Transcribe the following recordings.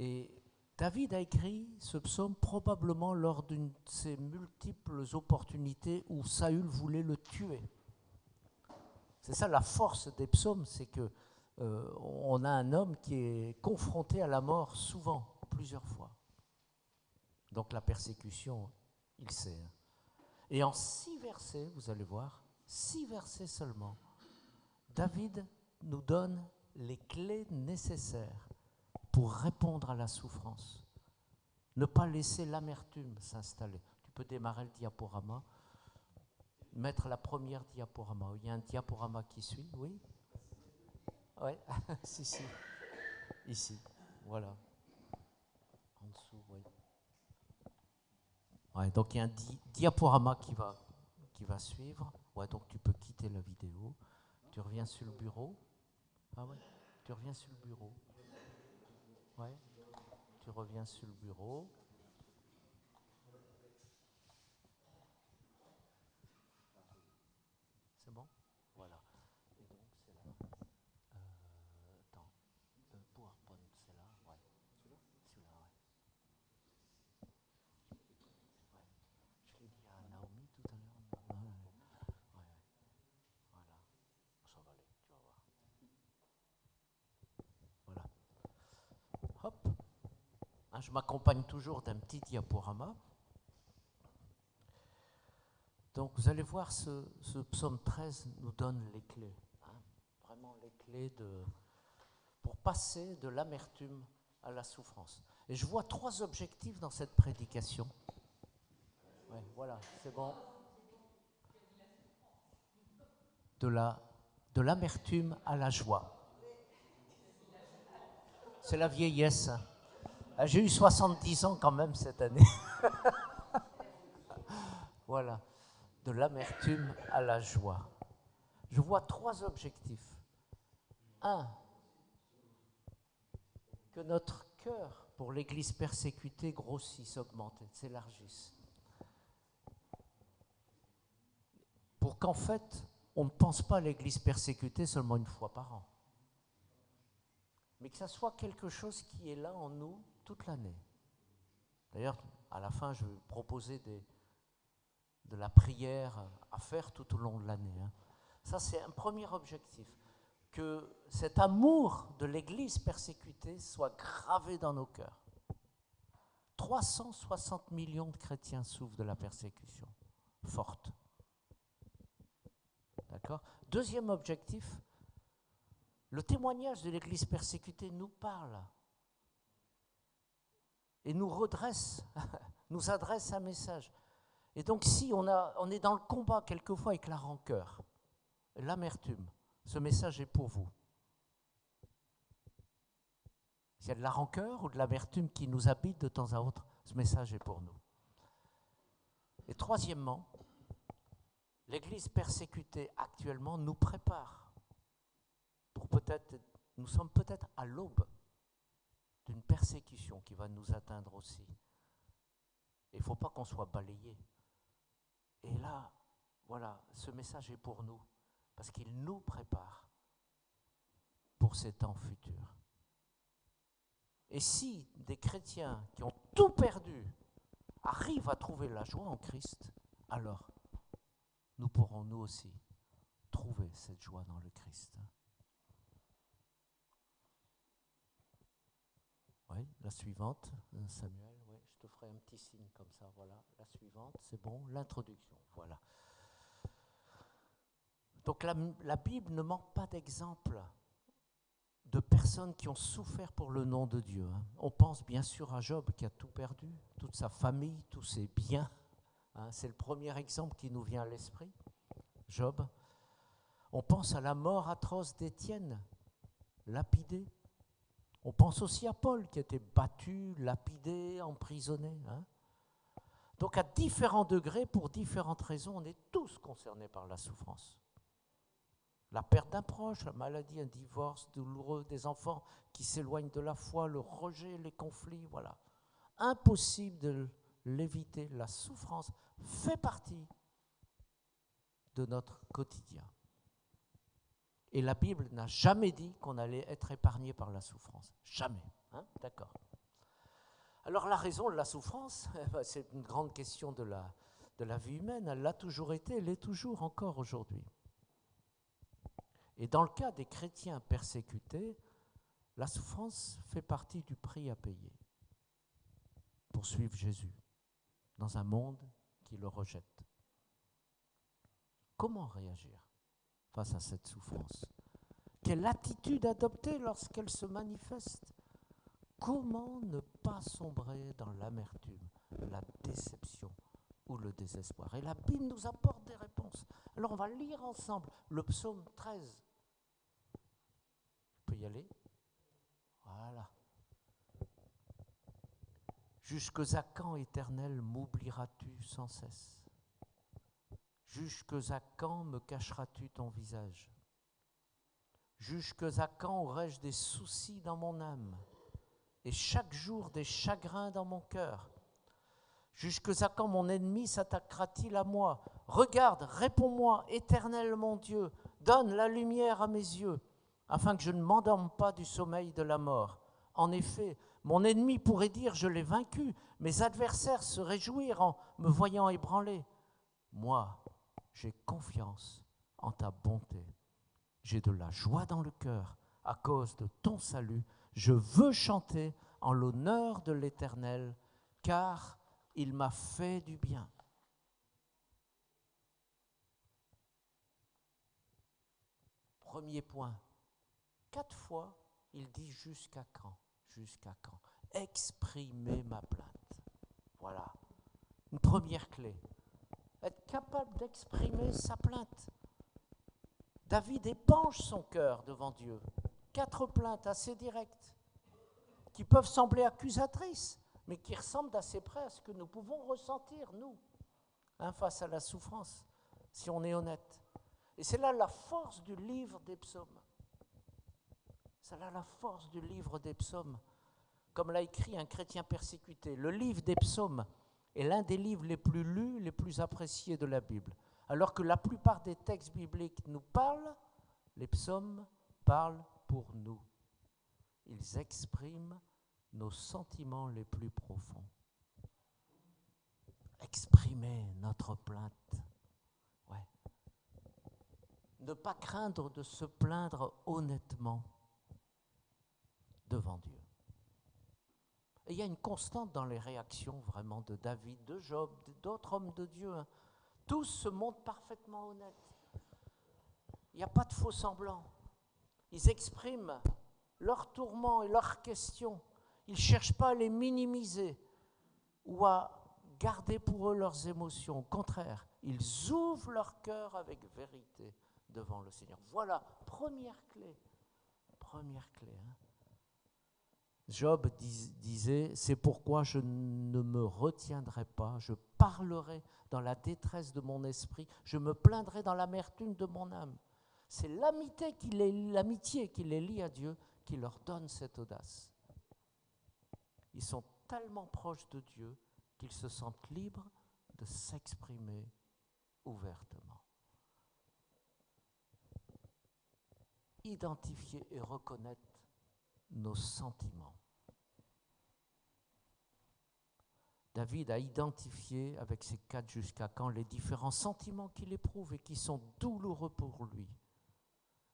Et David a écrit ce psaume probablement lors d'une de ces multiples opportunités où Saül voulait le tuer. C'est ça la force des psaumes, c'est que on a un homme qui est confronté à la mort souvent, plusieurs fois. Donc la persécution, il sait. Et en 6 versets, vous allez voir, 6 versets seulement, David nous donne les clés nécessaires pour répondre à la souffrance. Ne pas laisser l'amertume s'installer. Tu peux démarrer le diaporama, mettre la première diaporama. Il y a un diaporama qui suit, oui? Oui, si. Ici, voilà. En dessous, oui. Ouais, donc il y a un diaporama qui va suivre. Ouais, donc tu peux quitter la vidéo. Tu reviens sur le bureau. Ah ouais, tu reviens sur le bureau. Ouais, tu reviens sur le bureau. C'est bon? Voilà. Et donc c'est là. Attends, le PowerPoint, c'est là? Ouais. Celui-là, ouais. Je l'ai dit à Naomi tout à l'heure. Ouais. Voilà. Ça va aller, tu vas voir. Voilà. Hop. Hein, je m'accompagne toujours d'un petit diaporama. Donc vous allez voir, ce psaume 13 nous donne les clés. Hein, vraiment les clés pour passer de l'amertume à la souffrance. Et je vois 3 objectifs dans cette prédication. Ouais, voilà, c'est bon. De l'amertume à la joie. C'est la vieillesse. J'ai eu 70 ans quand même cette année. Voilà, de l'amertume à la joie. Je vois 3 objectifs. 1, que notre cœur pour l'Église persécutée grossisse, augmente, s'élargisse. Pour qu'en fait, on ne pense pas à l'Église persécutée seulement une fois par an, mais que ça soit quelque chose qui est là en nous toute l'année. D'ailleurs, à la fin, je vais proposer de la prière à faire tout au long de l'année. Hein. Ça, c'est un premier objectif. Que cet amour de l'Église persécutée soit gravé dans nos cœurs. 360 millions de chrétiens souffrent de la persécution forte. D'accord ? Deuxième objectif, le témoignage de l'Église persécutée nous parle et nous redresse, nous adresse un message. Et donc si on est dans le combat quelquefois avec la rancœur, l'amertume, ce message est pour vous. S'il y a de la rancœur ou de l'amertume qui nous habite de temps à autre, ce message est pour nous. Et troisièmement, l'Église persécutée actuellement nous prépare pour nous sommes peut-être à l'aube d'une persécution qui va nous atteindre aussi. Il ne faut pas qu'on soit balayé. Et là, voilà, ce message est pour nous, parce qu'il nous prépare pour ces temps futurs. Et si des chrétiens qui ont tout perdu arrivent à trouver la joie en Christ, alors nous pourrons nous aussi trouver cette joie dans le Christ. Oui, la suivante, Samuel, oui, je te ferai un petit signe comme ça, voilà. La suivante, c'est bon, l'introduction, voilà. Donc la Bible ne manque pas d'exemples de personnes qui ont souffert pour le nom de Dieu. Hein. On pense bien sûr à Job qui a tout perdu, toute sa famille, tous ses biens. Hein, c'est le premier exemple qui nous vient à l'esprit, Job. On pense à la mort atroce d'Étienne, lapidé. On pense aussi à Paul qui a été battu, lapidé, emprisonné. Hein. Donc à différents degrés, pour différentes raisons, on est tous concernés par la souffrance. La perte d'un proche, la maladie, un divorce douloureux, des enfants qui s'éloignent de la foi, le rejet, les conflits, voilà. Impossible de l'éviter. La souffrance fait partie de notre quotidien. Et la Bible n'a jamais dit qu'on allait être épargné par la souffrance. Jamais. Hein ? D'accord. Alors la raison de la souffrance, c'est une grande question de la vie humaine, elle l'a toujours été, elle l'est toujours encore aujourd'hui. Et dans le cas des chrétiens persécutés, la souffrance fait partie du prix à payer pour suivre Jésus dans un monde qui le rejette. Comment réagir face à cette souffrance? Quelle attitude adopter lorsqu'elle se manifeste? Comment ne pas sombrer dans l'amertume, la déception ou le désespoir? Et la Bible nous apporte des réponses. Alors on va lire ensemble le psaume 13. Je peux y aller? Voilà. Jusque à quand, Éternel, m'oublieras-tu sans cesse? Jusque à quand me cacheras-tu ton visage? Jusque à quand aurai-je des soucis dans mon âme et chaque jour des chagrins dans mon cœur? Jusque à quand mon ennemi s'attaquera-t-il à moi? Regarde, réponds-moi, Éternel mon Dieu, donne la lumière à mes yeux, afin que je ne m'endorme pas du sommeil de la mort. En effet, mon ennemi pourrait dire, je l'ai vaincu, mes adversaires se réjouir en me voyant ébranlé. Moi, j'ai confiance en ta bonté. J'ai de la joie dans le cœur à cause de ton salut. Je veux chanter en l'honneur de l'Éternel, car il m'a fait du bien. Premier point. 4 fois, il dit jusqu'à quand? Jusqu'à quand? Exprimer ma plainte. Voilà. Une première clé. Être capable d'exprimer sa plainte. David épanche son cœur devant Dieu. 4 plaintes assez directes, qui peuvent sembler accusatrices, mais qui ressemblent d'assez près à ce que nous pouvons ressentir, nous, face à la souffrance, si on est honnête. Et c'est là la force du livre des psaumes. C'est là la force du livre des psaumes. Comme l'a écrit un chrétien persécuté, le livre des psaumes est l'un des livres les plus lus, les plus appréciés de la Bible. Alors que la plupart des textes bibliques nous parlent, les psaumes parlent pour nous. Ils expriment nos sentiments les plus profonds. Exprimer notre plainte. Ouais. Ne pas craindre de se plaindre honnêtement devant Dieu. Et il y a une constante dans les réactions vraiment de David, de Job, d'autres hommes de Dieu. Tous se montrent parfaitement honnêtes. Il n'y a pas de faux semblants. Ils expriment leurs tourments et leurs questions. Ils ne cherchent pas à les minimiser ou à garder pour eux leurs émotions. Au contraire, ils ouvrent leur cœur avec vérité devant le Seigneur. Voilà, première clé. Première clé. Job disait, c'est pourquoi je ne me retiendrai pas, je parlerai dans la détresse de mon esprit, je me plaindrai dans l'amertume de mon âme. C'est l'amitié qui les lie à Dieu qui leur donne cette audace. Ils sont tellement proches de Dieu qu'ils se sentent libres de s'exprimer ouvertement. Identifier et reconnaître nos sentiments. David a identifié avec ses 4 jusqu'à quand les différents sentiments qu'il éprouve et qui sont douloureux pour lui.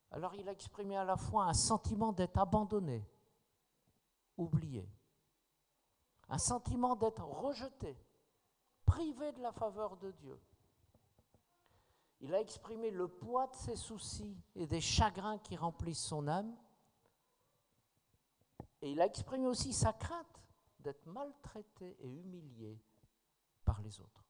Alors il a exprimé à la fois un sentiment d'être abandonné, oublié, un sentiment d'être rejeté, privé de la faveur de Dieu. Il a exprimé le poids de ses soucis et des chagrins qui remplissent son âme. Et il a exprimé aussi sa crainte d'être maltraité et humilié par les autres.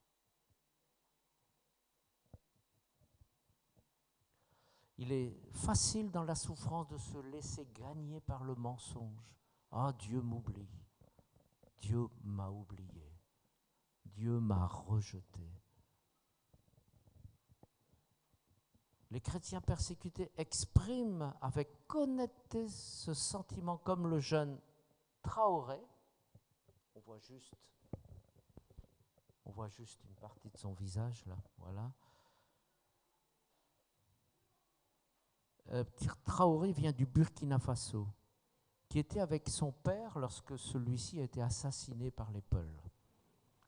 Il est facile dans la souffrance de se laisser gagner par le mensonge. Ah, Dieu m'oublie. Dieu m'a oublié. Dieu m'a rejeté. Les chrétiens persécutés expriment avec honnêteté ce sentiment comme le jeune Traoré. On voit juste une partie de son visage là, voilà. Traoré vient du Burkina Faso, qui qui était avec son père lorsque celui-ci a été assassiné par les Peuls.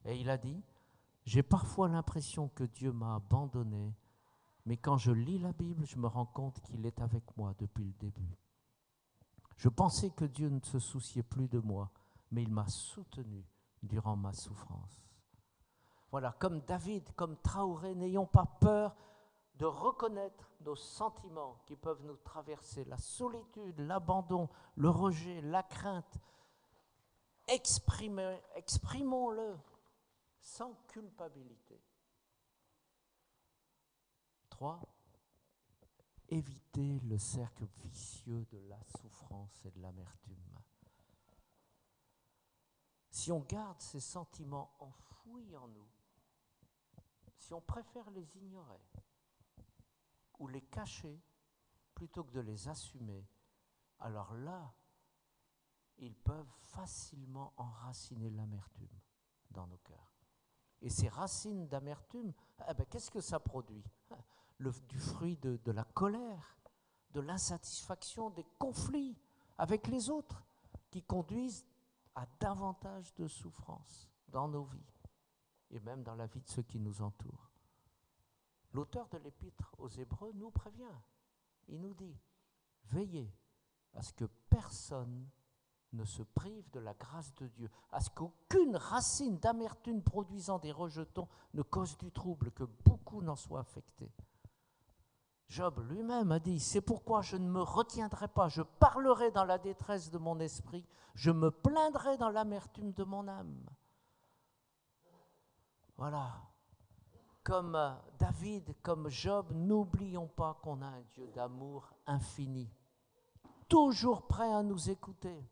Et il a dit, « J'ai parfois l'impression que Dieu m'a abandonné, mais quand je lis la Bible, je me rends compte qu'il est avec moi depuis le début. Je pensais que Dieu ne se souciait plus de moi, mais il m'a soutenu durant ma souffrance. » Voilà, comme David, comme Traoré, n'ayons pas peur de reconnaître nos sentiments qui peuvent nous traverser, la solitude, l'abandon, le rejet, la crainte. Exprimons-le sans culpabilité. 3. Éviter le cercle vicieux de la souffrance et de l'amertume. Si on garde ces sentiments enfouis en nous, si on préfère les ignorer ou les cacher plutôt que de les assumer, alors là, ils peuvent facilement enraciner l'amertume dans nos cœurs. Et ces racines d'amertume, qu'est-ce que ça produit ? Du fruit de la colère, de l'insatisfaction, des conflits avec les autres qui conduisent à davantage de souffrance dans nos vies et même dans la vie de ceux qui nous entourent. L'auteur de l'Épître aux Hébreux nous prévient. Il nous dit, veillez à ce que personne ne se prive de la grâce de Dieu, à ce qu'aucune racine d'amertume produisant des rejetons ne cause du trouble, que beaucoup n'en soient affectés. Job lui-même a dit, c'est pourquoi je ne me retiendrai pas, je parlerai dans la détresse de mon esprit, je me plaindrai dans l'amertume de mon âme. Voilà. Comme David, comme Job, n'oublions pas qu'on a un Dieu d'amour infini, toujours prêt à nous écouter.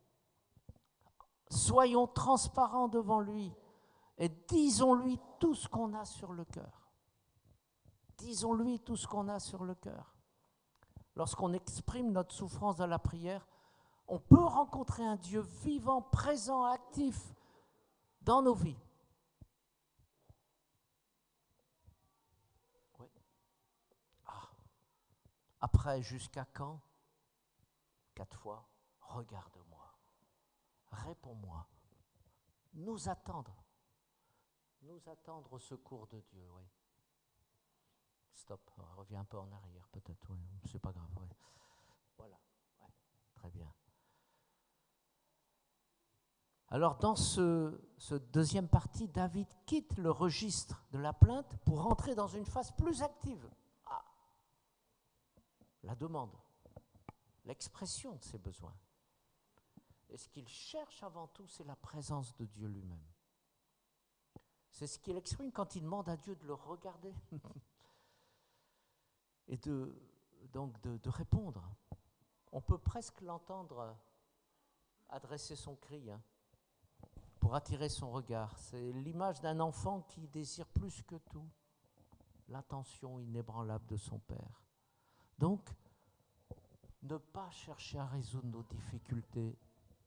Soyons transparents devant lui et disons-lui tout ce qu'on a sur le cœur. Disons-lui tout ce qu'on a sur le cœur. Lorsqu'on exprime notre souffrance dans la prière, on peut rencontrer un Dieu vivant, présent, actif dans nos vies. Oui. Après, jusqu'à quand ? 4 fois, regarde-moi. Réponds-moi. Nous attendre au secours de Dieu, oui. Stop, on revient un peu en arrière peut-être, oui, c'est pas grave, oui. Voilà, ouais, très bien. Alors dans ce deuxième partie, David quitte le registre de la plainte pour entrer dans une phase plus active. La demande, l'expression de ses besoins. Et ce qu'il cherche avant tout, c'est la présence de Dieu lui-même. C'est ce qu'il exprime quand il demande à Dieu de le regarder et de répondre. On peut presque l'entendre adresser son cri pour attirer son regard. C'est l'image d'un enfant qui désire plus que tout l'attention inébranlable de son père. Donc, ne pas chercher à résoudre nos difficultés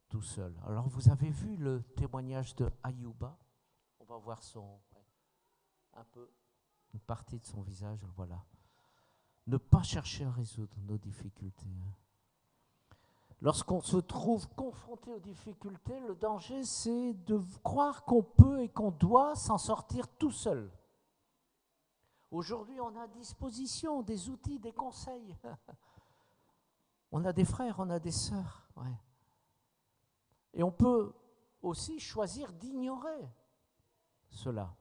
tout seul. Alors vous avez vu le témoignage de Ayouba ? On va voir un peu, une partie de son visage, voilà. Ne pas chercher à résoudre nos difficultés. Lorsqu'on se trouve confronté aux difficultés, le danger c'est de croire qu'on peut et qu'on doit s'en sortir tout seul. Aujourd'hui, on a à disposition des outils, des conseils. On a des frères, on a des sœurs, ouais. Et on peut aussi choisir d'ignorer cela,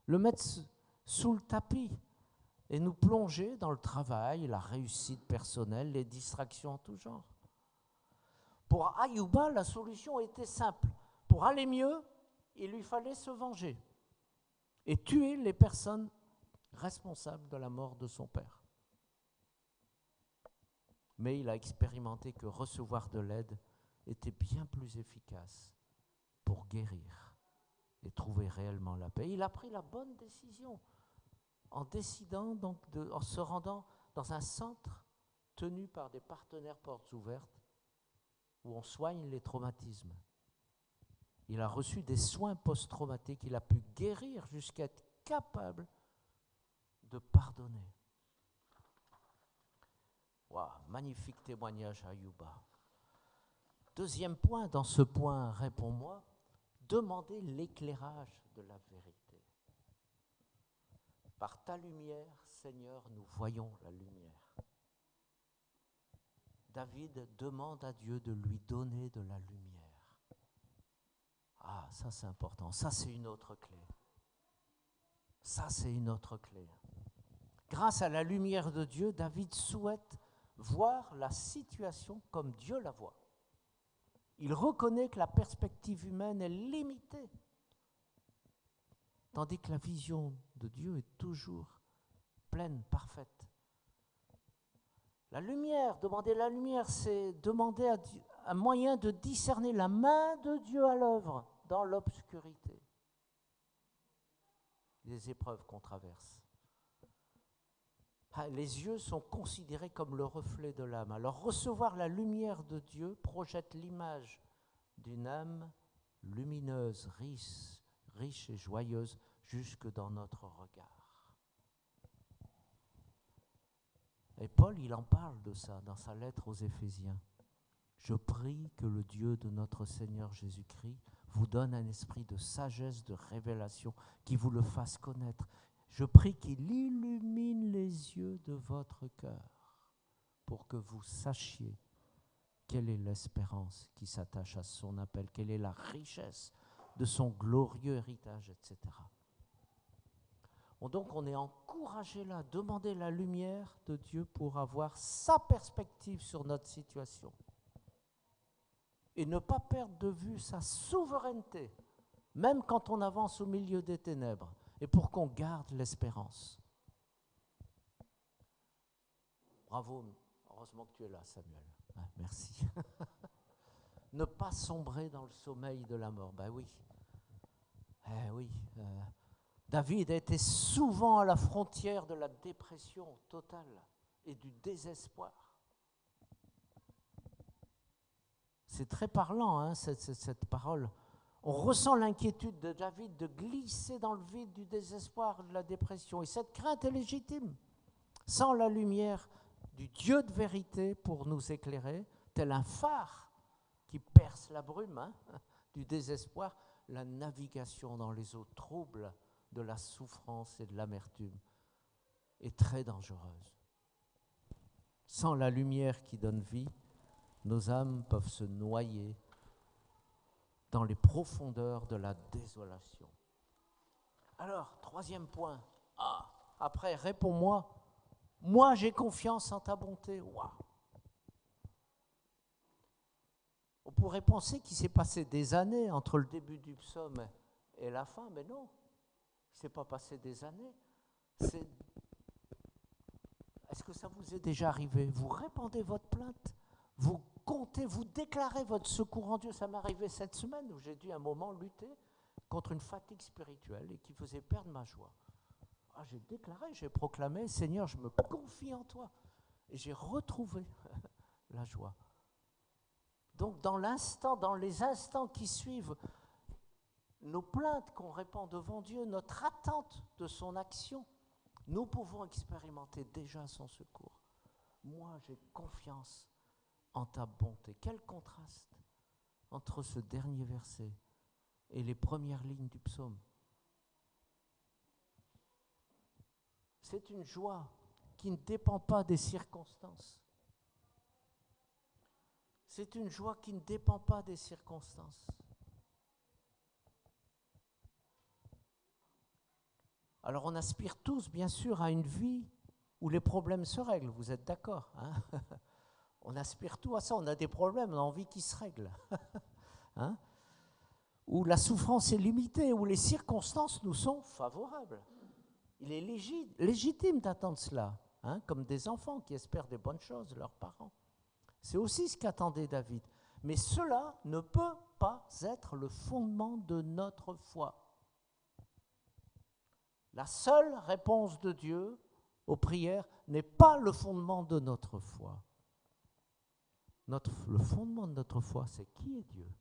le mettre sous le tapis et nous plonger dans le travail, la réussite personnelle, les distractions en tout genre. Pour Ayouba, la solution était simple. Pour aller mieux, il lui fallait se venger et tuer les personnes responsables de la mort de son père. Mais il a expérimenté que recevoir de l'aide était bien plus efficace pour guérir et trouver réellement la paix. Il a pris la bonne décision en décidant donc en se rendant dans un centre tenu par des partenaires portes ouvertes où on soigne les traumatismes. Il a reçu des soins post-traumatiques, il a pu guérir jusqu'à être capable de pardonner. Wow, magnifique témoignage à Ayouba. Deuxième point, dans ce point, réponds-moi, demandez l'éclairage de la vérité. Par ta lumière, Seigneur, nous voyons la lumière. David demande à Dieu de lui donner de la lumière. Ah, ça c'est important, ça c'est une autre clé. Ça c'est une autre clé. Grâce à la lumière de Dieu, David souhaite voir la situation comme Dieu la voit. Il reconnaît que la perspective humaine est limitée, tandis que la vision de Dieu est toujours pleine, parfaite. La lumière, demander la lumière, c'est demander un moyen de discerner la main de Dieu à l'œuvre dans l'obscurité. Les épreuves qu'on traverse. Les yeux sont considérés comme le reflet de l'âme. Alors recevoir la lumière de Dieu projette l'image d'une âme lumineuse, riche et joyeuse jusque dans notre regard. Et Paul, il en parle de ça dans sa lettre aux Éphésiens. Je prie que le Dieu de notre Seigneur Jésus-Christ vous donne un esprit de sagesse, de révélation, qui vous le fasse connaître. Je prie qu'il illumine les yeux de votre cœur pour que vous sachiez quelle est l'espérance qui s'attache à son appel, quelle est la richesse de son glorieux héritage, etc. Donc on est encouragé là à demander la lumière de Dieu pour avoir sa perspective sur notre situation et ne pas perdre de vue sa souveraineté, même quand on avance au milieu des ténèbres, et pour qu'on garde l'espérance. Bravo, heureusement que tu es là, Samuel. Merci. Ne pas sombrer dans le sommeil de la mort. Ben oui. Oui. David a été souvent à la frontière de la dépression totale et du désespoir. C'est très parlant, hein, cette parole. On ressent l'inquiétude de David de glisser dans le vide du désespoir, de la dépression. Et cette crainte est légitime. Sans la lumière du Dieu de vérité pour nous éclairer, tel un phare qui perce la brume du désespoir, la navigation dans les eaux troubles de la souffrance et de l'amertume est très dangereuse. Sans la lumière qui donne vie, nos âmes peuvent se noyer dans les profondeurs de la désolation. Alors, troisième point. Après, réponds-moi. Moi, j'ai confiance en ta bonté. Waouh. On pourrait penser qu'il s'est passé des années entre le début du psaume et la fin, mais non. Il ne s'est pas passé des années. Est-ce que ça vous est déjà arrivé? Vous répandez votre plainte, vous comptez, vous déclarez votre secours en Dieu. Ça m'est arrivé cette semaine où j'ai dû un moment lutter contre une fatigue spirituelle et qui faisait perdre ma joie. J'ai déclaré, j'ai proclamé, Seigneur, je me confie en toi. Et j'ai retrouvé la joie. Donc dans les instants qui suivent, nos plaintes qu'on répand devant Dieu, notre attente de son action, nous pouvons expérimenter déjà son secours. Moi, j'ai confiance en ta bonté. Quel contraste entre ce dernier verset et les premières lignes du psaume. C'est une joie qui ne dépend pas des circonstances. C'est une joie qui ne dépend pas des circonstances. Alors on aspire tous, bien sûr, à une vie où les problèmes se règlent. Vous êtes d'accord, hein? On aspire tous à ça. On a des problèmes, on a envie qu'ils se règlent. Hein? Où la souffrance est limitée, où les circonstances nous sont favorables. Il est légitime d'attendre cela, hein, comme des enfants qui espèrent des bonnes choses de leurs parents. C'est aussi ce qu'attendait David. Mais cela ne peut pas être le fondement de notre foi. La seule réponse de Dieu aux prières n'est pas le fondement de notre foi. Le fondement de notre foi, c'est qui est Dieu?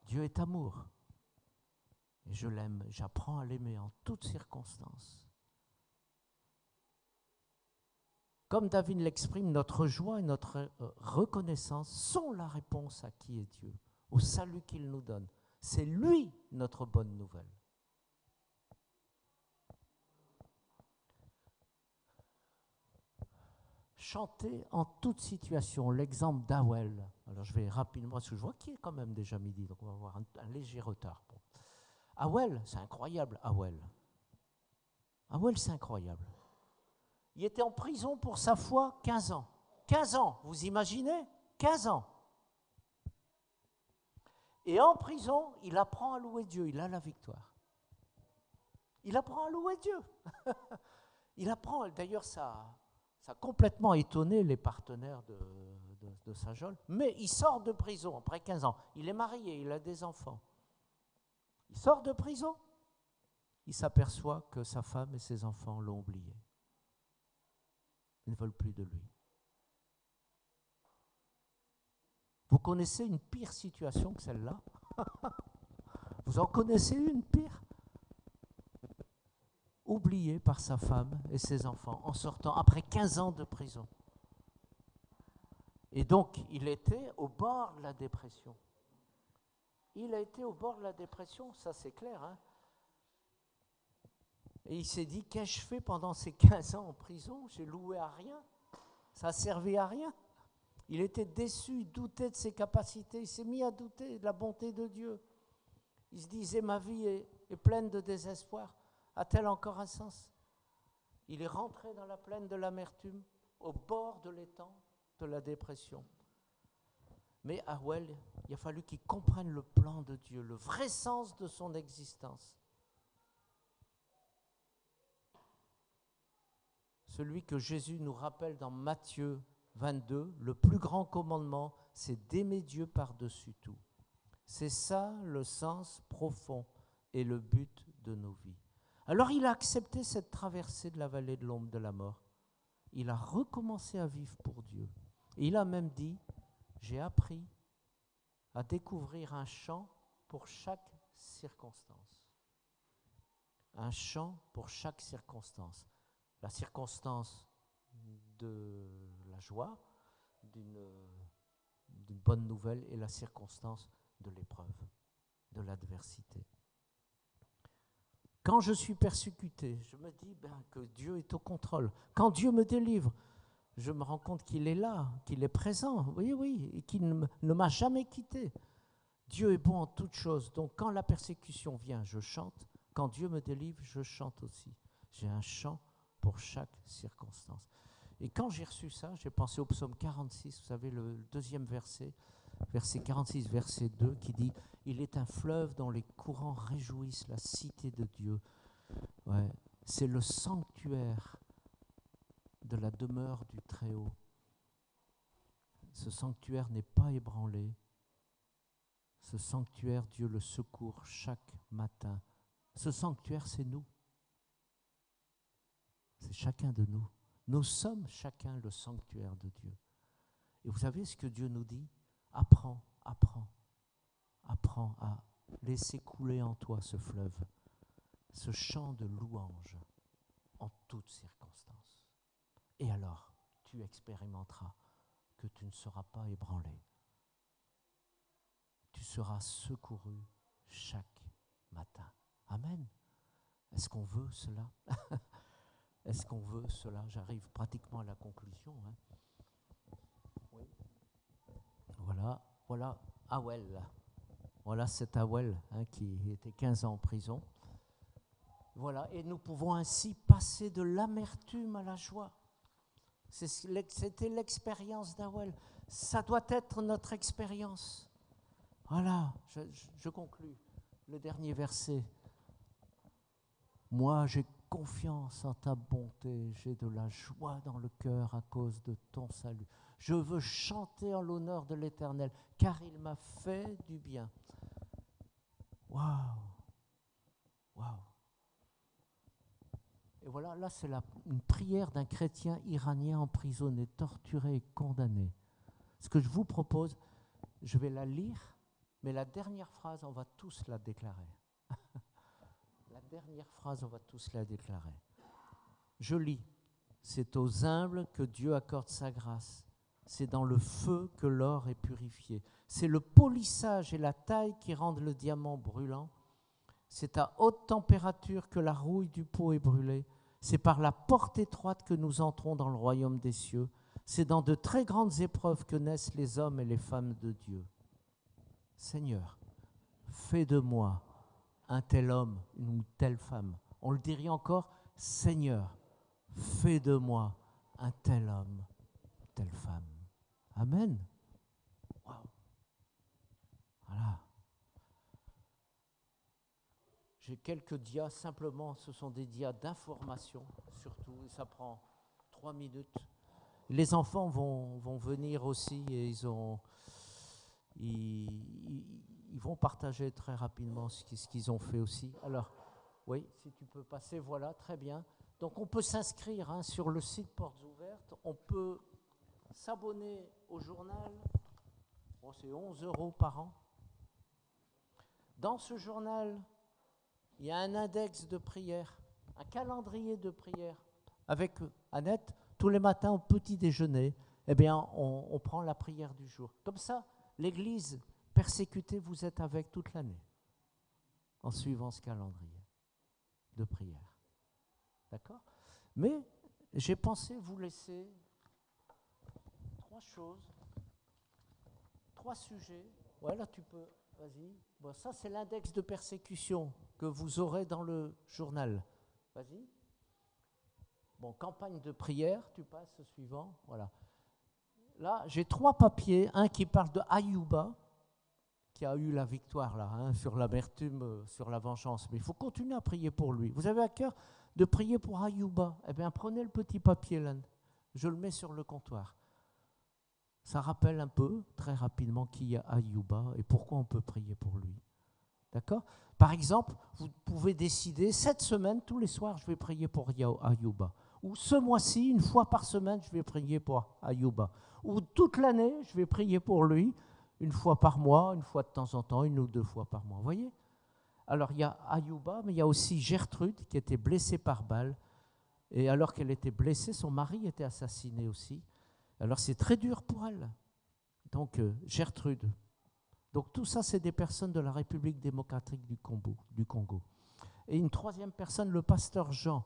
Dieu est amour. Et je l'aime, j'apprends à l'aimer en toutes circonstances. Comme David l'exprime, notre joie et notre reconnaissance sont la réponse à qui est Dieu, au salut qu'il nous donne. C'est lui notre bonne nouvelle. Chanter en toute situation, l'exemple d'Awel. Alors je vais rapidement, parce que je vois qu'il est quand même déjà midi, donc on va avoir un léger retard. Bon. Awel, c'est incroyable, Awel. Awel, c'est incroyable. Il était en prison pour sa foi 15 ans. 15 ans, vous imaginez? 15 ans. Et en prison, il apprend à louer Dieu, il a la victoire. Il apprend à louer Dieu. Il apprend, d'ailleurs ça a complètement étonné les partenaires de Saint-Jol, mais il sort de prison après 15 ans. Il est marié, il a des enfants. Il sort de prison, il s'aperçoit que sa femme et ses enfants l'ont oublié. Ils ne veulent plus de lui. Vous connaissez une pire situation que celle-là? Vous en connaissez une pire? Oublié par sa femme et ses enfants en sortant après 15 ans de prison. Et donc, il était au bord de la dépression. Il a été au bord de la dépression, ça c'est clair. Hein? Et il s'est dit, qu'ai-je fait pendant ces 15 ans en prison? J'ai loué à rien. Ça n'a servi à rien. Il était déçu, il doutait de ses capacités. Il s'est mis à douter de la bonté de Dieu. Il se disait, ma vie est pleine de désespoir. A-t-elle encore un sens? Il est rentré dans la plaine de l'amertume, au bord de l'étang de la dépression. Mais Awel, il a fallu qu'il comprenne le plan de Dieu, le vrai sens de son existence. Celui que Jésus nous rappelle dans Matthieu 22, le plus grand commandement, c'est d'aimer Dieu par-dessus tout. C'est ça le sens profond et le but de nos vies. Alors il a accepté cette traversée de la vallée de l'ombre de la mort. Il a recommencé à vivre pour Dieu. Et il a même dit, j'ai appris à découvrir un chant pour chaque circonstance. Un chant pour chaque circonstance. La circonstance de la joie, d'une bonne nouvelle, et la circonstance de l'épreuve, de l'adversité. Quand je suis persécuté, je me dis que Dieu est au contrôle. Quand Dieu me délivre, je me rends compte qu'il est là, qu'il est présent, oui, et qu'il ne m'a jamais quitté. Dieu est bon en toutes choses. Donc quand la persécution vient, je chante. Quand Dieu me délivre, je chante aussi. J'ai un chant pour chaque circonstance. Et quand j'ai reçu ça, j'ai pensé au psaume 46, vous savez, le deuxième verset 46, verset 2, qui dit « Il est un fleuve dont les courants réjouissent la cité de Dieu. » Ouais, c'est le sanctuaire de la demeure du Très-Haut. Ce sanctuaire n'est pas ébranlé. Ce sanctuaire, Dieu le secourt chaque matin. Ce sanctuaire, c'est nous. C'est chacun de nous. Nous sommes chacun le sanctuaire de Dieu. Et vous savez ce que Dieu nous dit? Apprends à laisser couler en toi ce fleuve, ce chant de louange en toutes circonstances. Et alors, tu expérimenteras que tu ne seras pas ébranlé. Tu seras secouru chaque matin. Amen. Est-ce qu'on veut cela? Est-ce qu'on veut cela? J'arrive pratiquement à la conclusion. Hein. Oui. Voilà Awel. Voilà cet Awel qui était 15 ans en prison. Voilà, et nous pouvons ainsi passer de l'amertume à la joie. C'était l'expérience d'Awel. Ça doit être notre expérience. Voilà, je conclus. Le dernier verset. Moi, j'ai confiance en ta bonté, j'ai de la joie dans le cœur à cause de ton salut. Je veux chanter en l'honneur de l'Éternel, car il m'a fait du bien. Waouh! Waouh! Et voilà, là c'est une prière d'un chrétien iranien emprisonné, torturé et condamné. Ce que je vous propose, je vais la lire, mais la dernière phrase, on va tous la déclarer. La dernière phrase, on va tous la déclarer. Je lis. C'est aux humbles que Dieu accorde sa grâce. C'est dans le feu que l'or est purifié. C'est le polissage et la taille qui rendent le diamant brûlant. C'est à haute température que la rouille du pot est brûlée. C'est par la porte étroite que nous entrons dans le royaume des cieux. C'est dans de très grandes épreuves que naissent les hommes et les femmes de Dieu. Seigneur, fais de moi un tel homme, une telle femme. On le dirait encore, Seigneur, fais de moi un tel homme, une telle femme. Amen. Wow. Voilà. J'ai quelques dias, simplement, ce sont des dias d'information, surtout, et ça prend 3 minutes. Les enfants vont venir aussi et ils vont partager très rapidement ce qu'ils ont fait aussi. Alors, oui, si tu peux passer, voilà, très bien. Donc, on peut s'inscrire sur le site Portes Ouvertes. On peut s'abonner au journal. Bon, c'est 11 € par an. Dans ce journal, il y a un index de prière, un calendrier de prière. Avec Annette, tous les matins au petit déjeuner, eh bien, on prend la prière du jour. Comme ça, l'Église persécutée, vous êtes avec toute l'année, en suivant ce calendrier de prière. D'accord ? Mais j'ai pensé vous laisser 3 choses, 3 sujets. Voilà, tu peux, vas-y. Bon, ça, c'est l'index de persécution que vous aurez dans le journal. Vas-y. Bon, campagne de prière, tu passes au suivant. Voilà. Là, j'ai 3 papiers. Un qui parle de Ayouba, qui a eu la victoire là, sur l'amertume, sur la vengeance. Mais il faut continuer à prier pour lui. Vous avez à cœur de prier pour Ayouba. Eh bien, prenez le petit papier là. Je le mets sur le comptoir. Ça rappelle un peu, très rapidement, qui est Ayouba et pourquoi on peut prier pour lui. D'accord ? Par exemple, vous pouvez décider, cette semaine, tous les soirs, je vais prier pour Ayouba. Ou ce mois-ci, une fois par semaine, je vais prier pour Ayouba. Ou toute l'année, je vais prier pour lui, une fois par mois, une fois de temps en temps, 1 ou 2 fois par mois. Vous voyez ? Alors, il y a Ayouba, mais il y a aussi Gertrude, qui était blessée par balle. Et alors qu'elle était blessée, son mari était assassiné aussi. Alors, c'est très dur pour elle. Donc, Gertrude. Donc tout ça, c'est des personnes de la République démocratique du Congo. Et une 3e personne, le pasteur Jean,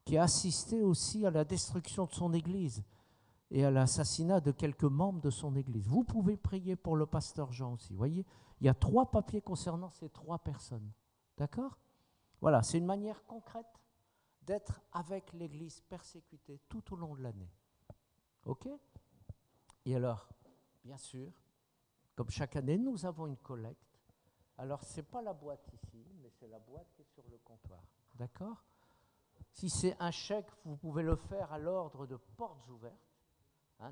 qui a assisté aussi à la destruction de son église et à l'assassinat de quelques membres de son église. Vous pouvez prier pour le pasteur Jean aussi. Vous voyez, il y a 3 papiers concernant ces 3 personnes. D'accord ? Voilà, c'est une manière concrète d'être avec l'église persécutée tout au long de l'année. OK ? Et alors, bien sûr, comme chaque année, nous avons une collecte. Alors, ce n'est pas la boîte ici, mais c'est la boîte qui est sur le comptoir. D'accord ? Si c'est un chèque, vous pouvez le faire à l'ordre de Portes Ouvertes.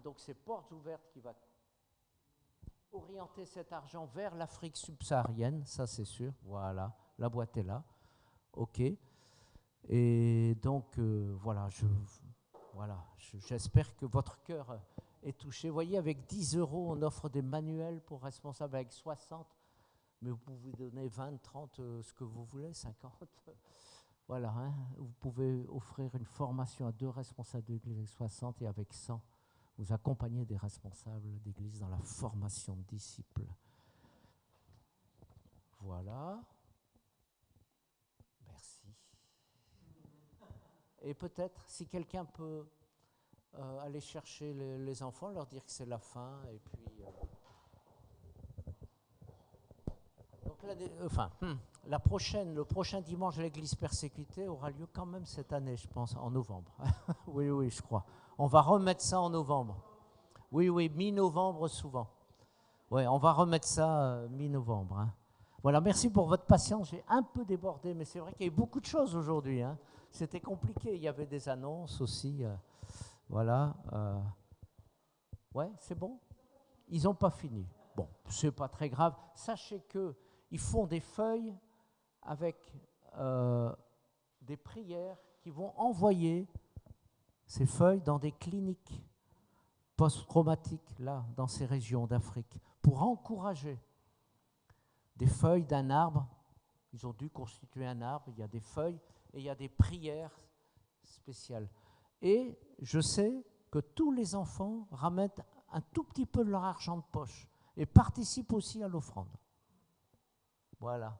Donc, c'est Portes Ouvertes qui va orienter cet argent vers l'Afrique subsaharienne, ça c'est sûr. Voilà, la boîte est là. OK. Et donc, voilà, j'espère que votre cœur est touché. Vous voyez, avec 10 €, on offre des manuels pour responsables avec 60, mais vous pouvez donner 20, 30, ce que vous voulez, 50. Voilà, vous pouvez offrir une formation à 2 responsables d'église avec 60 et avec 100, vous accompagnez des responsables d'église dans la formation de disciples. Voilà. Merci. Et peut-être, si quelqu'un peut aller chercher les enfants, leur dire que c'est la fin, et puis... Donc le prochain dimanche de l'église persécutée aura lieu quand même cette année, je pense, en novembre. Oui, je crois. On va remettre ça en novembre. Oui, mi-novembre souvent. Oui, on va remettre ça mi-novembre. Voilà, merci pour votre patience. J'ai un peu débordé, mais c'est vrai qu'il y a eu beaucoup de choses aujourd'hui. C'était compliqué. Il y avait des annonces aussi. Voilà. Ouais, c'est bon ? Ils n'ont pas fini. Bon, c'est pas très grave. Sachez qu'ils font des feuilles avec des prières qui vont envoyer ces feuilles dans des cliniques post-traumatiques, là, dans ces régions d'Afrique, pour encourager des feuilles d'un arbre. Ils ont dû constituer un arbre, il y a des feuilles et il y a des prières spéciales. Et je sais que tous les enfants ramènent un tout petit peu de leur argent de poche et participent aussi à l'offrande. Voilà.